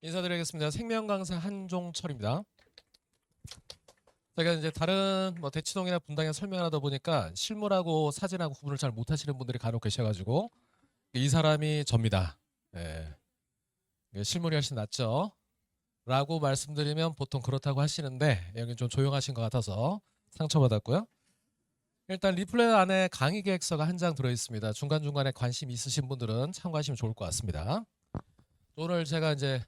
인사드리겠습니다. 생명 강사 한종철입니다. 제가 이제 다른 대치동이나 분당에 설명을 하다 보니까 실물하고 사진하고 구분을 잘 못하시는 분들이 간혹 계셔가지고 이 사람이 접니다. 예, 실물이 훨씬 낫죠? 라고 말씀드리면 보통 그렇다고 하시는데 여기 좀 조용하신 것 같아서 상처받았고요. 일단 리플렛 안에 강의 계획서가 한 장 들어있습니다. 중간중간에 관심 있으신 분들은 참고하시면 좋을 것 같습니다. 오늘 제가 이제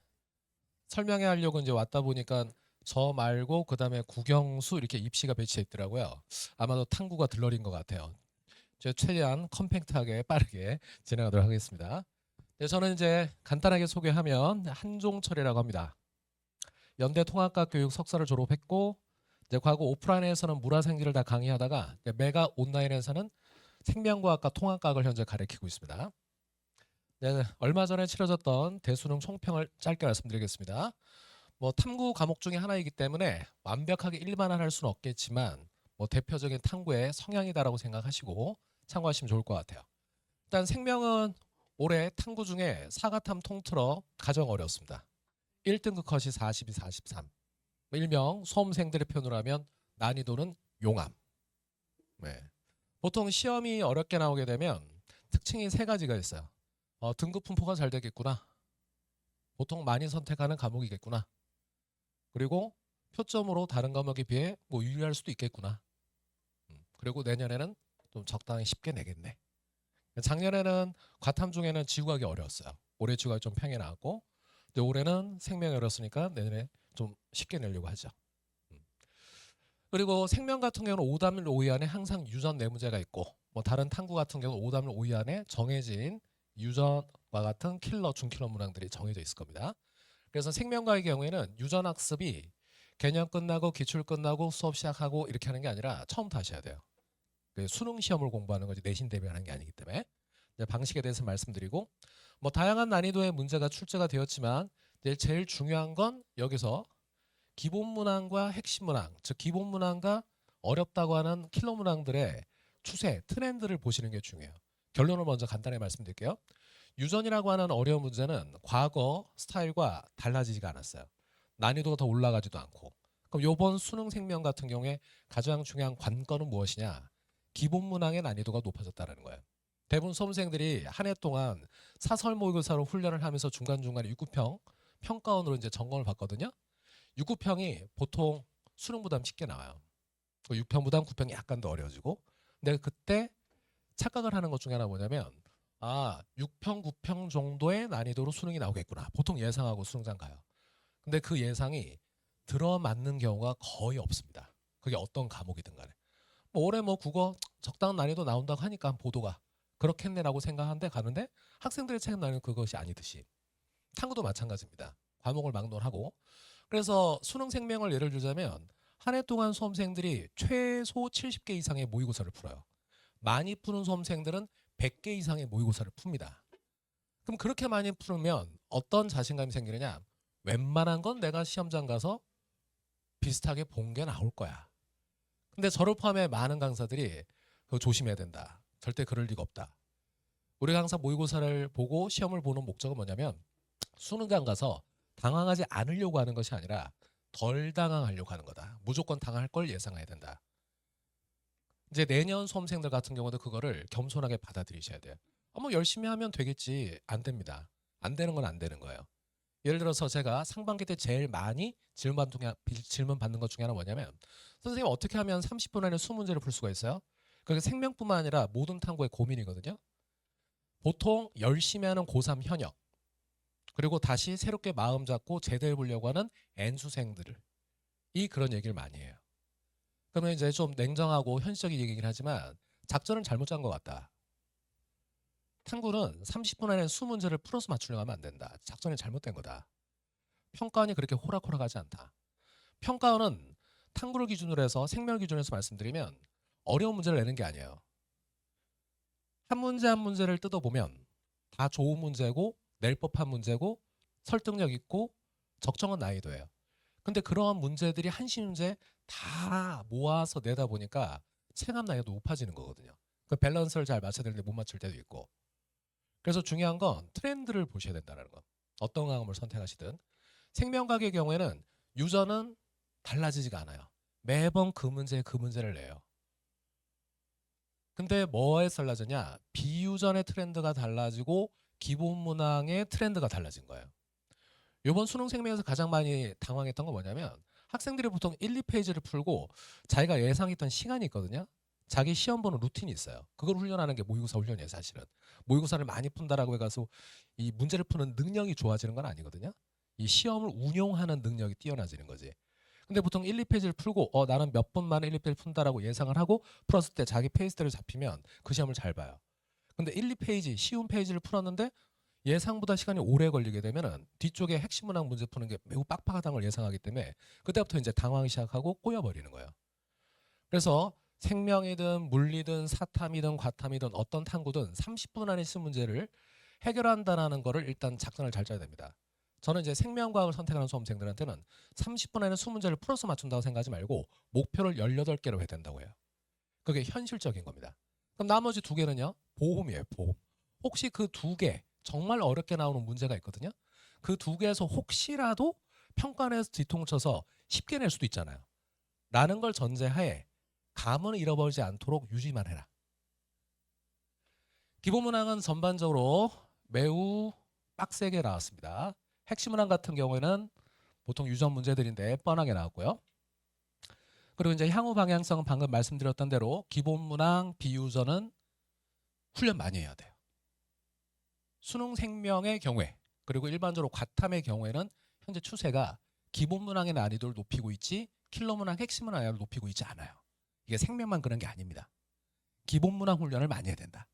설명해 하려고 이제 왔다 보니까 저 말고 그 다음에 국영수 이렇게 입시가 배치해 있더라고요. 아마도 탐구가 들러린 것 같아요. 제가 최대한 컴팩트하게 빠르게 진행하도록 하겠습니다. 네, 저는 이제 간단하게 소개하면 한종철이라고 합니다. 연대 통합과 교육 석사를 졸업했고 이제 과거 오프라인에서는 물화생지를 다 강의하다가 메가 온라인에서는 생명과학과 통합과학을 현재 가르치고 있습니다. 네, 얼마 전에 치러졌던 대수능 총평을 짧게 말씀드리겠습니다. 탐구 과목 중에 하나이기 때문에 완벽하게 일반화할 수는 없겠지만 대표적인 탐구의 성향이다라고 생각하시고 참고하시면 좋을 것 같아요. 일단 생명은 올해 탐구 중에 사과탐 통틀어 가장 어렵습니다. 1등급 컷이 42, 43. 일명 수험생들의 표현으로 하면 난이도는 용암. 네. 보통 시험이 어렵게 나오게 되면 특징이 세 가지가 있어요. 등급 분포가 잘 되겠구나. 보통 많이 선택하는 과목이겠구나. 그리고 표점으로 다른 과목에 비해 유리할 수도 있겠구나. 그리고 내년에는 좀 적당히 쉽게 내겠네. 작년에는 과탐 중에는 지구과학이 어려웠어요. 올해 지구과학이 좀 평에 나왔고 근데 올해는 생명이 어렵으니까 내년에 좀 쉽게 내려고 하죠. 그리고 생명 같은 경우는 오답률 5위 안에 항상 유전 내문제가 있고 다른 탐구 같은 경우는 오답률 5위 안에 정해진 유전과 같은 킬러, 중킬러 문항들이 정해져 있을 겁니다. 그래서 생명과의 경우에는 유전 학습이 개념 끝나고 기출 끝나고 수업 시작하고 이렇게 하는 게 아니라 처음부터 하셔야 돼요. 수능 시험을 공부하는 거지 내신 대비하는 게 아니기 때문에 방식에 대해서 말씀드리고 다양한 난이도의 문제가 출제가 되었지만 제일 중요한 건 여기서 기본 문항과 핵심 문항, 즉 기본 문항과 어렵다고 하는 킬러 문항들의 추세, 트렌드를 보시는 게 중요해요. 결론을 먼저 간단히 말씀드릴게요. 유전이라고 하는 어려운 문제는 과거 스타일과 달라지지가 않았어요. 난이도가 더 올라가지도 않고. 그럼 이번 수능 생명 같은 경우에 가장 중요한 관건은 무엇이냐? 기본 문항의 난이도가 높아졌다는 거예요. 대부분 수험생들이 한 해 동안 사설 모의고사로 훈련을 하면서 중간중간에 6구평 평가원으로 이제 점검을 받거든요. 6구평이 보통 수능보다 쉽게 나와요. 6평보다 9평이 약간 더 어려워지고. 근데 그때 착각을 하는 것 중에 하나 뭐냐면 6평, 9평 정도의 난이도로 수능이 나오겠구나. 보통 예상하고 수능장 가요. 근데 그 예상이 들어맞는 경우가 거의 없습니다. 그게 어떤 과목이든 간에. 올해 국어 적당한 난이도 나온다고 하니까 보도가 그렇겠네라고 생각하는데 가는데 학생들의 책임 나는 그것이 아니듯이 탐구도 마찬가지입니다. 과목을 막론하고 그래서 수능 생명을 예를 들자면 한 해 동안 수험생들이 최소 70개 이상의 모의고사를 풀어요. 많이 푸는 수험생들은 100개 이상의 모의고사를 풉니다. 그럼 그렇게 많이 풀면 어떤 자신감이 생기느냐? 웬만한 건 내가 시험장 가서 비슷하게 본 게 나올 거야. 근데 저를 포함해 많은 강사들이 그거 조심해야 된다. 절대 그럴 리가 없다. 우리 강사 모의고사를 보고 시험을 보는 목적은 뭐냐면 수능장 가서 당황하지 않으려고 하는 것이 아니라 덜 당황하려고 하는 거다. 무조건 당할 걸 예상해야 된다. 이제 내년 수험생들 같은 경우도 그거를 겸손하게 받아들이셔야 돼요. 열심히 하면 되겠지. 안 됩니다. 안 되는 건 안 되는 거예요. 예를 들어서 제가 상반기 때 제일 많이 질문 받는 것 중에 하나 뭐냐면 선생님 어떻게 하면 30분 안에 20문제를 풀 수가 있어요? 그게 생명뿐만 아니라 모든 탐구의 고민이거든요. 보통 열심히 하는 고3 현역 그리고 다시 새롭게 마음 잡고 제대로 보려고 하는 N수생들이 그런 얘기를 많이 해요. 그러면 이제 좀 냉정하고 현실적인 얘기긴 하지만 작전은 잘못 짠 것 같다. 탐구는 30분 안에 20문제를 풀어서 맞추려고 하면 안 된다. 작전이 잘못된 거다. 평가원이 그렇게 호락호락하지 않다. 평가원은 탐구를 기준으로 해서 생명 기준에서 말씀드리면 어려운 문제를 내는 게 아니에요. 한 문제 한 문제를 뜯어보면 다 좋은 문제고 낼 법한 문제고 설득력 있고 적정한 난이도예요. 근데 그러한 문제들이 한시 문제 다 모아서 내다 보니까 체감 난이도가 높아지는 거거든요. 그 밸런스를 잘 맞춰야 되는데 못 맞출 때도 있고. 그래서 중요한 건 트렌드를 보셔야 된다는 거. 어떤 과목을 선택하시든. 생명과학의 경우에는 유저는 달라지지가 않아요. 매번 그 문제를 내요. 근데 뭐에 달라졌냐? 비유전의 트렌드가 달라지고 기본 문항의 트렌드가 달라진 거예요. 이번 수능 생명에서 가장 많이 당황했던 건 뭐냐면 학생들이 보통 1, 2페이지를 풀고 자기가 예상했던 시간이 있거든요. 자기 시험 보는 루틴이 있어요. 그걸 훈련하는 게 모의고사 훈련이에요, 사실은. 모의고사를 많이 푼다라고 해가지고 이 문제를 푸는 능력이 좋아지는 건 아니거든요. 이 시험을 운용하는 능력이 뛰어나지는 거지. 근데 보통 1, 2페이지를 풀고 나는 몇 분 만에 1, 2페이지를 푼다라고 예상을 하고 풀었을 때 자기 페이스대로 잡히면 그 시험을 잘 봐요. 근데 1, 2페이지 쉬운 페이지를 풀었는데 예상보다 시간이 오래 걸리게 되면은 뒤쪽에 핵심 문항 문제 푸는 게 매우 빡빡하다는 걸 예상하기 때문에 그때부터 이제 당황이 시작하고 꼬여버리는 거예요. 그래서 생명이든 물리든 사탐이든 과탐이든 어떤 탐구든 30분 안에 쓴 문제를 해결한다는 거를 일단 작전을 잘 짜야 됩니다. 저는 이제 생명과학을 선택하는 수험생들한테는 30분 안에 20문제를 풀어서 맞춘다고 생각하지 말고 목표를 18개로 해야 된다고 해요. 그게 현실적인 겁니다. 그럼 나머지 2개는요? 보험이에요, 보험. 혹시 그 2개 정말 어렵게 나오는 문제가 있거든요. 그 2개에서 혹시라도 평가원에서 뒤통쳐서 쉽게 낼 수도 있잖아요. 라는 걸 전제하에 감은 잃어버리지 않도록 유지만 해라. 기본 문항은 전반적으로 매우 빡세게 나왔습니다. 핵심 문항 같은 경우에는 보통 유전 문제들인데 뻔하게 나왔고요. 그리고 이제 향후 방향성은 방금 말씀드렸던 대로 기본 문항 비유전은 훈련 많이 해야 돼요. 수능 생명의 경우에 그리고 일반적으로 과탐의 경우에는 현재 추세가 기본 문항의 난이도를 높이고 있지 킬러 문항 핵심 문항을 높이고 있지 않아요. 이게 생명만 그런 게 아닙니다. 기본 문항 훈련을 많이 해야 된다.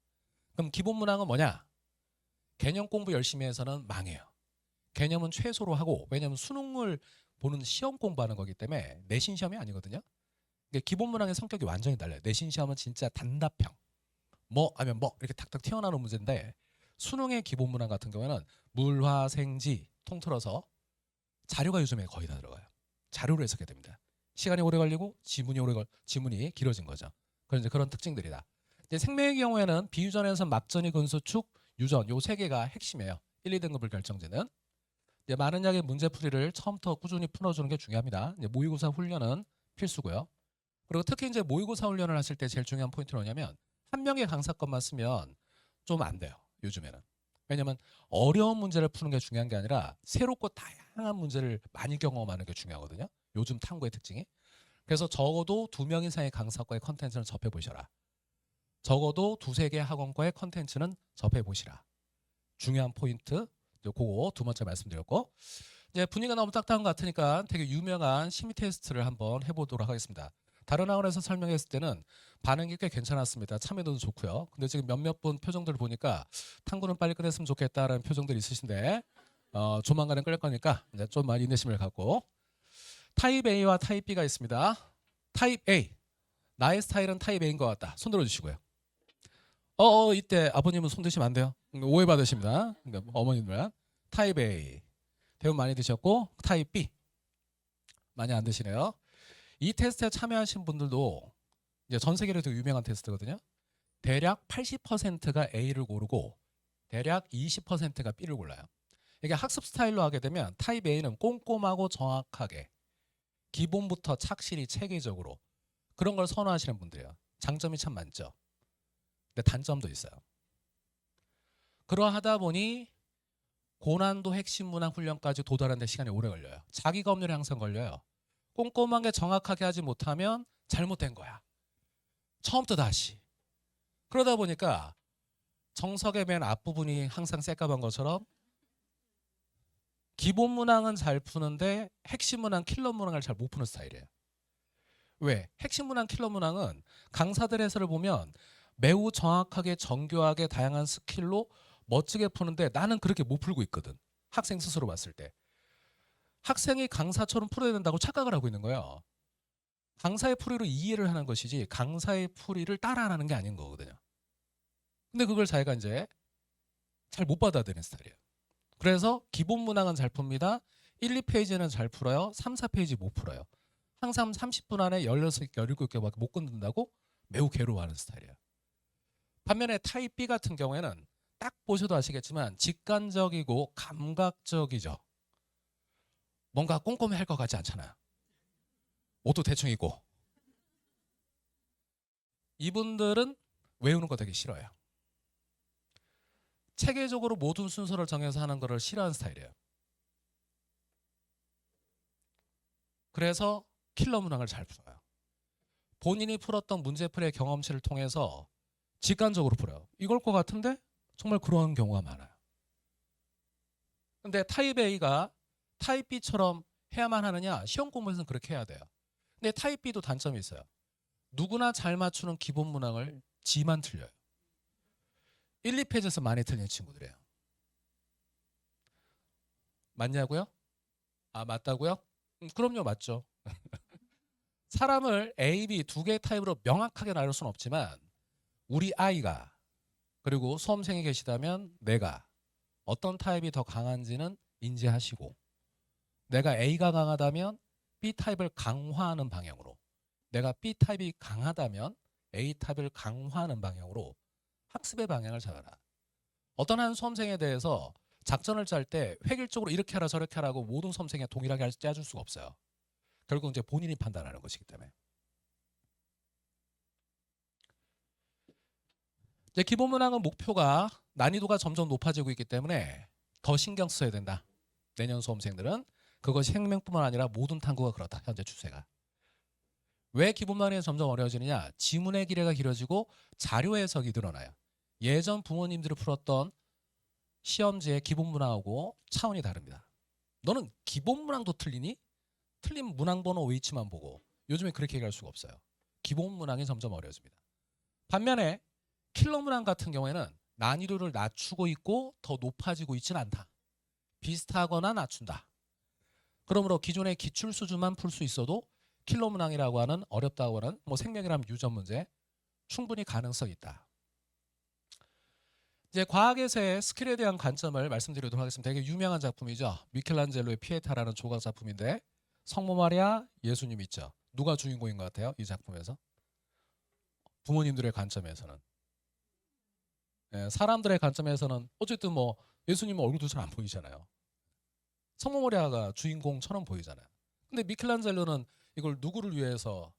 그럼 기본 문항은 뭐냐? 개념 공부 열심히 해서는 망해요. 개념은 최소로 하고 왜냐하면 수능을 보는 시험 공부하는 거기 때문에 내신 시험이 아니거든요. 기본 문항의 성격이 완전히 달라요. 내신 시험은 진짜 단답형 뭐 하면 뭐 이렇게 탁탁 튀어나오는 문제인데 수능의 기본 문항 같은 경우에는 물화생지 통틀어서 자료가 요즘에 거의 다 들어가요. 자료로 해석해야 됩니다. 시간이 오래 걸리고 지문이 길어진 거죠. 그런 이제 그런 특징들이다. 이제 생명의 경우에는 비유전에서 막전이 근수축 유전 요 3개가 핵심이에요. 1, 2등급을 결정짓는. 이제 많은 양의 문제풀이를 처음부터 꾸준히 풀어주는 게 중요합니다. 이제 모의고사 훈련은 필수고요. 그리고 특히 이제 모의고사 훈련을 하실 때 제일 중요한 포인트는 뭐냐면 한 명의 강사것만 쓰면 좀 안 돼요. 요즘에는. 왜냐면 어려운 문제를 푸는 게 중요한 게 아니라 새롭고 다양한 문제를 많이 경험하는 게 중요하거든요. 요즘 탐구의 특징이. 그래서 적어도 2명 이상의 강사과의 컨텐츠는 접해보셔라. 적어도 2-3개 학원과의 컨텐츠는 접해보시라. 중요한 포인트. 그거 2번째 말씀드렸고 이제 분위기가 너무 딱딱한 것 같으니까 되게 유명한 심리 테스트를 한번 해보도록 하겠습니다. 다른 학원에서 설명했을 때는 반응이 꽤 괜찮았습니다. 참여도도 좋고요. 근데 지금 몇몇 분 표정들을 보니까 탐구는 빨리 끝냈으면 좋겠다라는 표정들이 있으신데 조만간에 끌릴 거니까 이제 좀 많이 인내심을 갖고 타입 A와 타입 B가 있습니다. 타입 A 나의 스타일은 타입 A인 것 같다. 손 들어주시고요. 이때 아버님은 손 드시면 안 돼요. 오해받으십니다. 그러니까 어머님들 타입 A 대부분 많이 드셨고 타입 B 많이 안 드시네요. 이 테스트에 참여하신 분들도 이제 전 세계로 되게 유명한 테스트거든요. 대략 80%가 A를 고르고 대략 20%가 B를 골라요. 이게 학습 스타일로 하게 되면 타입 A는 꼼꼼하고 정확하게 기본부터 착실히 체계적으로 그런 걸 선호하시는 분들이에요. 장점이 참 많죠. 근데 단점도 있어요. 그러하다 보니 고난도 핵심 문항 훈련까지 도달하는 데 시간이 오래 걸려요. 자기가 없는 일 항상 걸려요. 꼼꼼하게 정확하게 하지 못하면 잘못된 거야. 처음부터 다시. 그러다 보니까 정석의 맨 앞부분이 항상 새까만 것처럼 기본 문항은 잘 푸는데 핵심 문항, 킬러 문항을 잘 못 푸는 스타일이에요. 왜? 핵심 문항, 킬러 문항은 강사들 해설을 보면 매우 정확하게 정교하게 다양한 스킬로 멋지게 푸는데 나는 그렇게 못 풀고 있거든. 학생 스스로 봤을 때. 학생이 강사처럼 풀어야 된다고 착각을 하고 있는 거예요. 강사의 풀이로 이해를 하는 것이지 강사의 풀이를 따라하는 게 아닌 거거든요. 근데 그걸 자기가 이제 잘 못 받아들이는 스타일이에요. 그래서 기본 문항은 잘 풉니다. 1, 2페이지는 잘 풀어요. 3, 4페이지 못 풀어요. 항상 30분 안에 16개, 17개밖에 못 끝낸다고 매우 괴로워하는 스타일이에요. 반면에 타입 B 같은 경우에는 딱 보셔도 아시겠지만 직관적이고 감각적이죠. 뭔가 꼼꼼히 할 것 같지 않잖아요. 옷도 대충 입고. 이분들은 외우는 거 되게 싫어해요. 체계적으로 모든 순서를 정해서 하는 거를 싫어하는 스타일이에요. 그래서 킬러 문항을 잘 풀어요. 본인이 풀었던 문제풀이의 경험치를 통해서 직관적으로 풀어요. 이걸 것 같은데 정말 그런 경우가 많아요. 근데 타입 A가 타입 B처럼 해야만 하느냐? 시험 공부에서는 그렇게 해야 돼요. 근데 타입 B도 단점이 있어요. 누구나 잘 맞추는 기본 문항을 지만 틀려요. 1, 2페이지에서 많이 틀린 친구들이에요. 맞냐고요? 아, 맞다고요? 그럼요, 맞죠. 사람을 A, B 두 개의 타입으로 명확하게 나눌 수는 없지만 우리 아이가 그리고 수험생이 계시다면 내가 어떤 타입이 더 강한지는 인지하시고 내가 A가 강하다면 B 타입을 강화하는 방향으로 내가 B 타입이 강하다면 A 타입을 강화하는 방향으로 학습의 방향을 잡아라. 어떤 한 수험생에 대해서 작전을 짤 때 획일적으로 이렇게 하라 저렇게 하라고 모든 수험생에 동일하게 짜줄 수가 없어요. 결국 이제 본인이 판단하는 것이기 때문에. 이제 기본 문항은 목표가 난이도가 점점 높아지고 있기 때문에 더 신경 써야 된다. 내년 수험생들은 그것이 생명뿐만 아니라 모든 탐구가 그렇다. 현재 추세가. 왜 기본 문항이 점점 어려워지느냐? 지문의 길이가 길어지고 자료 해석이 늘어나요. 예전 부모님들이 풀었던 시험지의 기본 문항하고 차원이 다릅니다. 너는 기본 문항도 틀리니? 틀린 문항 번호 위치만 보고 요즘에 그렇게 얘기할 수가 없어요. 기본 문항이 점점 어려워집니다. 반면에 킬러 문항 같은 경우에는 난이도를 낮추고 있고 더 높아지고 있지는 않다. 비슷하거나 낮춘다. 그러므로 기존의 기출 수준만 풀 수 있어도 킬러 문항이라고 하는 어렵다고 하는 생명이라면 유전 문제 충분히 가능성이 있다. 이제 과학에서의 스킬에 대한 관점을 말씀드리도록 하겠습니다. 되게 유명한 작품이죠. 미켈란젤로의 피에타라는 조각 작품인데 성모 마리아, 예수님 있죠. 누가 주인공인 것 같아요? 이 작품에서? 부모님들의 관점에서는. 사람들의 관점에서는 어쨌든 예수님 얼굴도 잘 안 보이잖아요. 성모 마리아가 주인공처럼 보이잖아요. 근데 미켈란젤로는 이걸 누구를 위해서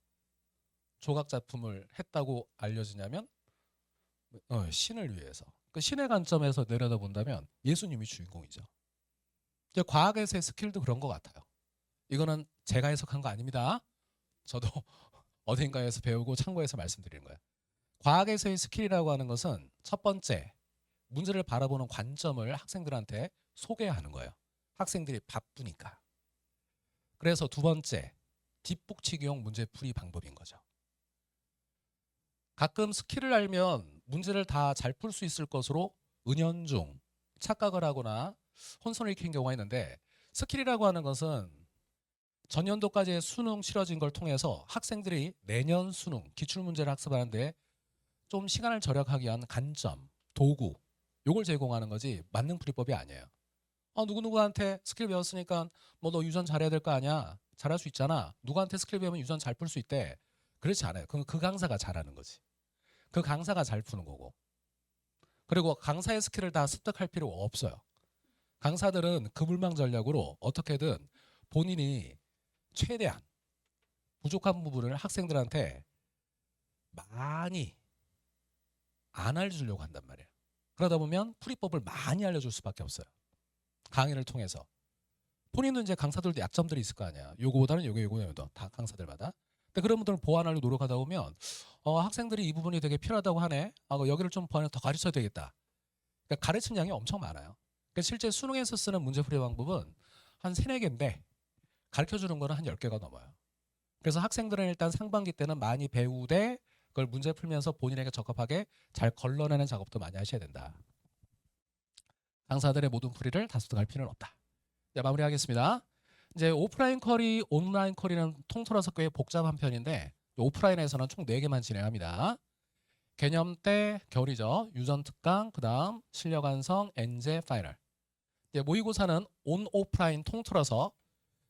조각 작품을 했다고 알려지냐면 신을 위해서. 그 신의 관점에서 내려다본다면 예수님이 주인공이죠. 이제 과학에서의 스킬도 그런 것 같아요. 이거는 제가 해석한 거 아닙니다. 저도 어딘가에서 배우고 참고해서 말씀드리는 거예요. 과학에서의 스킬이라고 하는 것은 첫 번째, 문제를 바라보는 관점을 학생들한테 소개하는 거예요. 학생들이 바쁘니까. 그래서 두 번째, 뒷북치기용 문제풀이 방법인 거죠. 가끔 스킬을 알면 문제를 다 잘 풀 수 있을 것으로 은연중 착각을 하거나 혼선을 일으키는 경우가 있는데 스킬이라고 하는 것은 전년도까지의 수능 치러진 걸 통해서 학생들이 내년 수능 기출문제를 학습하는데 좀 시간을 절약하기 위한 관점, 도구 요걸 제공하는 거지 만능 풀이법이 아니에요. 누구누구한테 스킬 배웠으니까 너 유전 잘해야 될 거 아니야. 잘할 수 있잖아. 누구한테 스킬 배우면 유전 잘 풀 수 있대. 그렇지 않아요. 그건 그 강사가 잘하는 거지. 그 강사가 잘 푸는 거고. 그리고 강사의 스킬을 다 습득할 필요가 없어요. 강사들은 그물망 전략으로 어떻게든 본인이 최대한 부족한 부분을 학생들한테 많이 안 알려주려고 한단 말이에요. 그러다 보면 풀이법을 많이 알려줄 수밖에 없어요. 강의를 통해서. 본인은 이제 강사들도 약점들이 있을 거 아니야. 요거보다는 요거 다 강사들마다. 근데 그런 분들을 보완하려고 노력하다 보면 학생들이 이 부분이 되게 필요하다고 하네. 여기를 좀 더 가르쳐야 되겠다. 그러니까 가르치는 양이 엄청 많아요. 그러니까 실제 수능에서 쓰는 문제풀이 방법은 한 3, 4개인데 가르쳐주는 거는 한 10개가 넘어요. 그래서 학생들은 일단 상반기 때는 많이 배우되 그걸 문제 풀면서 본인에게 적합하게 잘 걸러내는 작업도 많이 하셔야 된다. 강사들의 모든 풀이를 다 습득할 필요는 없다. 자, 마무리하겠습니다. 이제 오프라인 쿼리, 온라인 쿼리는 통틀어서 꽤 복잡한 편인데 오프라인에서는 총 4개만 진행합니다. 개념대, 겨울이죠. 유전 특강, 그 다음 실력 완성, 엔제, 파이널. 이제 모의고사는 온, 오프라인 통틀어서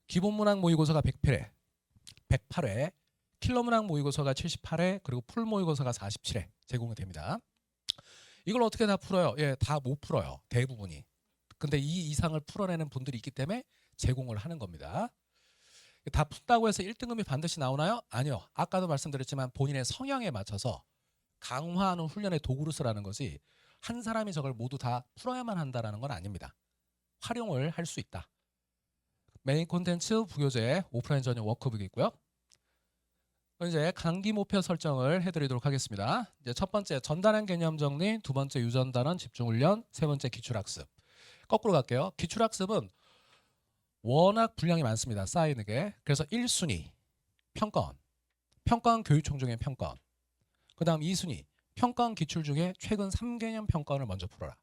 기본 문항 모의고사가 108회, 킬러 문항 모의고사가 78회, 그리고 풀 모의고사가 47회 제공이 됩니다. 이걸 어떻게 다 풀어요? 다 못 풀어요. 대부분이. 근데 이 이상을 풀어내는 분들이 있기 때문에 제공을 하는 겁니다. 다 푼다고 해서 1등급이 반드시 나오나요? 아니요. 아까도 말씀드렸지만 본인의 성향에 맞춰서 강화하는 훈련의 도구로 쓰라는 것이 한 사람이 저걸 모두 다 풀어야만 한다는 건 아닙니다. 활용을 할 수 있다. 메인 콘텐츠 부교재 오프라인 전용 워크북이 있고요. 이제 강기 목표 설정을 해드리도록 하겠습니다. 이제 첫 번째 전단원 개념 정리, 두 번째 유전단원 집중훈련, 세 번째 기출학습. 거꾸로 갈게요. 기출학습은 워낙 분량이 많습니다. 쌓이는 게. 그래서 1순위 평가원, 평가원 교육총 중에 평가원. 그 다음 2순위 평가원 기출 중에 최근 3개년 평가원을 먼저 풀어라.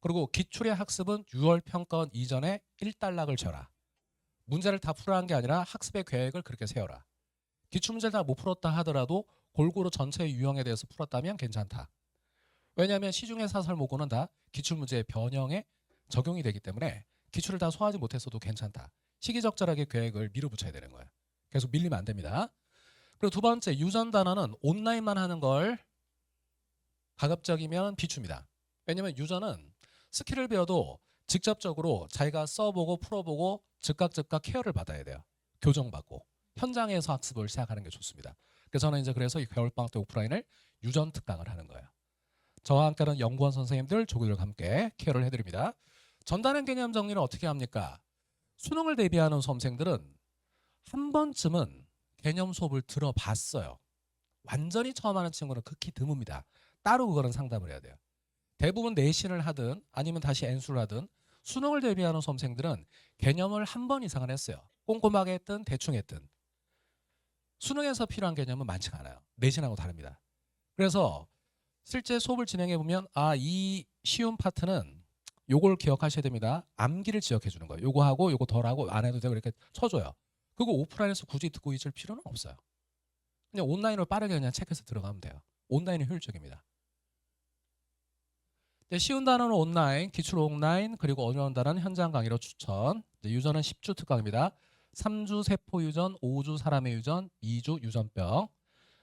그리고 기출의 학습은 6월 평가원 이전에 1단락을 쳐라. 문제를 다 풀어한 게 아니라 학습의 계획을 그렇게 세워라. 기출문제를 다 못 풀었다 하더라도 골고루 전체 유형에 대해서 풀었다면 괜찮다. 왜냐하면 시중의 사설 모고는 다 기출문제의 변형에 적용이 되기 때문에 기출을 다 소화하지 못했어도 괜찮다. 시기적절하게 계획을 밀어붙여야 되는 거예요. 계속 밀리면 안 됩니다. 그리고 두 번째 유전 단원은 온라인만 하는 걸 가급적이면 비춥니다. 왜냐하면 유전은 스킬을 배워도 직접적으로 자기가 써보고 풀어보고 즉각 케어를 받아야 돼요. 교정받고 현장에서 학습을 시작하는 게 좋습니다. 그래서 저는 이제 그래서 이 겨울방학 때 오프라인을 유전 특강을 하는 거예요. 저와 함께하는 연구원 선생님들, 조교들과 함께 케어를 해드립니다. 전단원 개념 정리는 어떻게 합니까? 수능을 대비하는 수험생들은 한 번쯤은 개념 수업을 들어봤어요. 완전히 처음 하는 친구는 극히 드뭅니다. 따로 그거는 상담을 해야 돼요. 대부분 내신을 하든 아니면 다시 N수를 하든 수능을 대비하는 수험생들은 개념을 한 번 이상은 했어요. 꼼꼼하게 했든 대충 했든. 수능에서 필요한 개념은 많지가 않아요. 내신하고 다릅니다. 그래서 실제 수업을 진행해 보면 이 쉬운 파트는 요걸 기억하셔야 됩니다. 암기를 지역해 주는 거예요. 요거 하고 요거 덜 하고 안 해도 되고 이렇게 쳐줘요. 그거 오프라인에서 굳이 듣고 있을 필요는 없어요. 그냥 온라인으로 빠르게 그냥 체크해서 들어가면 돼요. 온라인이 효율적입니다. 쉬운 단어는 온라인, 기출 온라인, 그리고 어려운 단어는 현장 강의로 추천. 유전은 10주 특강입니다. 3주 세포 유전, 5주 사람의 유전, 2주 유전병.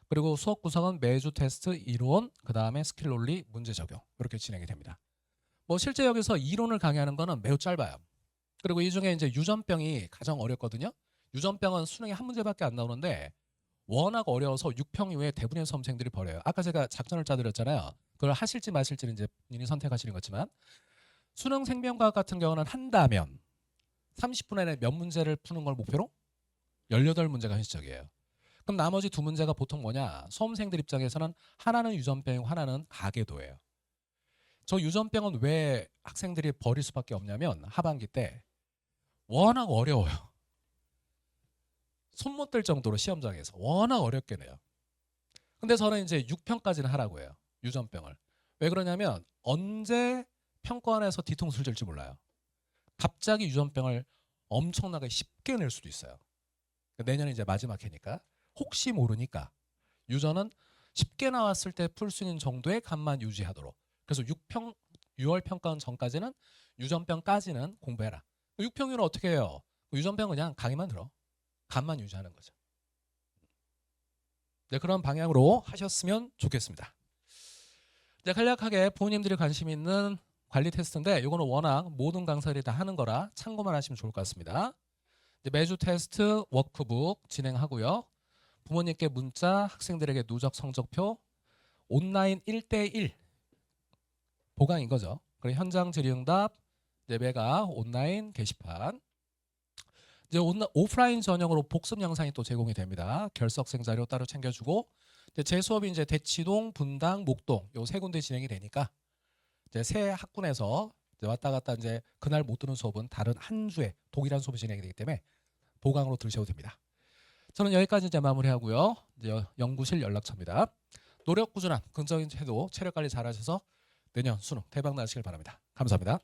그리고 수업 구성은 매주 테스트, 이론, 그 다음에 스킬 논리, 문제 적용 이렇게 진행이 됩니다. 실제 여기서 이론을 강의하는 거는 매우 짧아요. 그리고 이 중에 이제 유전병이 가장 어렵거든요. 유전병은 수능에 한 문제밖에 안 나오는데 워낙 어려워서 6평 이후에 대부분의 수험생들이 버려요. 아까 제가 작전을 짜드렸잖아요. 그걸 하실지 마실지는 이제 본인이 선택하시는 거지만 수능 생명과학 같은 경우는 한다면 30분 안에 몇 문제를 푸는 걸 목표로 18문제가 현실적이에요. 그럼 나머지 두 문제가 보통 뭐냐? 수험생들 입장에서는 하나는 유전병이고 하나는 가계도예요. 저 유전병은 왜 학생들이 버릴 수밖에 없냐면 하반기 때 워낙 어려워요. 손 못 댈 정도로 시험장에서 워낙 어렵게 내요. 근데 저는 이제 6평까지는 하라고 해요. 유전병을. 왜 그러냐면 언제 평가원에서 뒤통수를 질지 몰라요. 갑자기 유전병을 엄청나게 쉽게 낼 수도 있어요. 내년에 이제 마지막 해니까 혹시 모르니까 유전은 쉽게 나왔을 때 풀 수 있는 정도의 감만 유지하도록. 그래서 6월 평가원 전까지는 유전병까지는 공부해라. 6평 이후는 어떻게 해요? 유전병 그냥 강의만 들어. 감만 유지하는 거죠. 네, 그런 방향으로 하셨으면 좋겠습니다. 이제 간략하게 부모님들이 관심 있는 관리 테스트인데 이거는 워낙 모든 강사들이 다 하는 거라 참고만 하시면 좋을 것 같습니다. 이제 매주 테스트 워크북 진행하고요. 부모님께 문자, 학생들에게 누적 성적표, 온라인 1대1 보강인 거죠. 그리고 현장 질의응답, 예배가 온라인 게시판. 이제 오프라인 전형으로 복습 영상이 또 제공이 됩니다. 결석생 자료 따로 챙겨주고 제 수업이 이제 대치동, 분당, 목동 요 세 군데 진행이 되니까 이제 새 학군에서 이제 왔다 갔다 이제 그날 못 듣는 수업은 다른 한 주에 동일한 수업이 진행이 되기 때문에 보강으로 들으셔도 됩니다. 저는 여기까지 이제 마무리하고요. 이제 연구실 연락처입니다. 노력 꾸준한 긍정적인 태도, 체력 관리 잘하셔서 내년 수능 대박 나시길 바랍니다. 감사합니다.